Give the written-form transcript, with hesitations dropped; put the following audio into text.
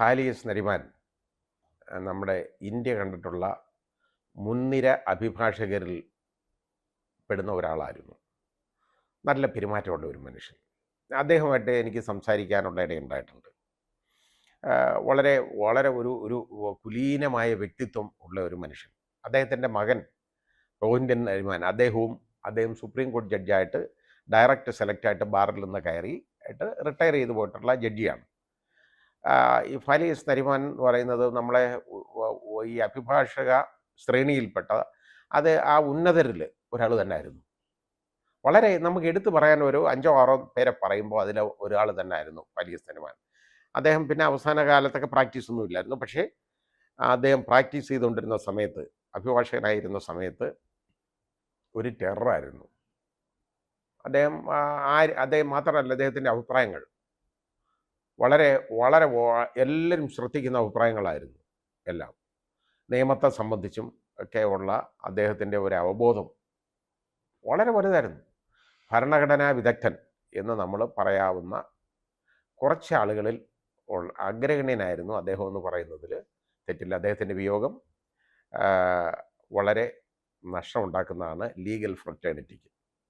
ഫാലിയസ് നരിമാൻ നമ്മുടെ ഇന്ത്യ കണ്ടിട്ടുള്ള മുൻനിര അഭിഭാഷകരിൽ പെടുന്ന ഒരാളായിരുന്നു. നല്ല പെരുമാറ്റമുള്ള ഒരു മനുഷ്യൻ. അദ്ദേഹമായിട്ട് എനിക്ക് സംസാരിക്കാനുള്ള ഇടയുണ്ടായിട്ടുണ്ട്. വളരെ വളരെ ഒരു കുലീനമായ വ്യക്തിത്വം ഉള്ള ഒരു മനുഷ്യൻ. അദ്ദേഹത്തിൻ്റെ മകൻ റോഹിൻറ്റൻ നരിമാൻ, അദ്ദേഹം സുപ്രീം കോടതി ജഡ്ജായിട്ട് ഡയറക്റ്റ് സെലക്റ്റായിട്ട് ബാറിൽ നിന്ന് കയറിയിട്ട് റിട്ടയർ ചെയ്ത് പോയിട്ടുള്ള ജഡ്ജിയാണ്. ഈ ഫാലിയസ് നരിമാൻ എന്ന് പറയുന്നത് നമ്മളെ ഈ അഭിഭാഷക ശ്രേണിയിൽപ്പെട്ട ആ ഉന്നതരിൽ ഒരാൾ തന്നെ ആയിരുന്നു. വളരെ നമുക്ക് എടുത്തു പറയാൻ ഒരു 5 or 6 പേരെ പറയുമ്പോൾ അതിൽ ഒരാൾ തന്നെ ആയിരുന്നു ഫാലിയസ് നരിമാൻ. അദ്ദേഹം പിന്നെ അവസാന കാലത്തൊക്കെ പ്രാക്ടീസൊന്നും ഇല്ലായിരുന്നു. പക്ഷേ അദ്ദേഹം പ്രാക്ടീസ് ചെയ്തുകൊണ്ടിരുന്ന സമയത്ത്, അഭിഭാഷകനായിരുന്ന സമയത്ത് ഒരു ടെററായിരുന്നു അദ്ദേഹം. അദ്ദേഹം മാത്രമല്ല, അദ്ദേഹത്തിൻ്റെ അഭിപ്രായങ്ങൾ വളരെ വളരെ എല്ലാവരും ശ്രദ്ധിക്കുന്ന അഭിപ്രായങ്ങളായിരുന്നു എല്ലാം. നിയമത്തെ സംബന്ധിച്ചും ഒക്കെ ഉള്ള അദ്ദേഹത്തിൻ്റെ ഒരു അവബോധം വളരെ വലുതായിരുന്നു. ഭരണഘടനാ വിദഗ്ധൻ എന്ന് നമ്മൾ പറയാവുന്ന കുറച്ച് ആളുകളിൽ അഗ്രഗണ്യനായിരുന്നു അദ്ദേഹം എന്ന് പറയുന്നതിൽ തെറ്റില്ല. അദ്ദേഹത്തിൻ്റെ വിയോഗം വളരെ നഷ്ടമുണ്ടാക്കുന്നതാണ് ലീഗൽ ഫ്രറ്റേണിറ്റിക്ക്.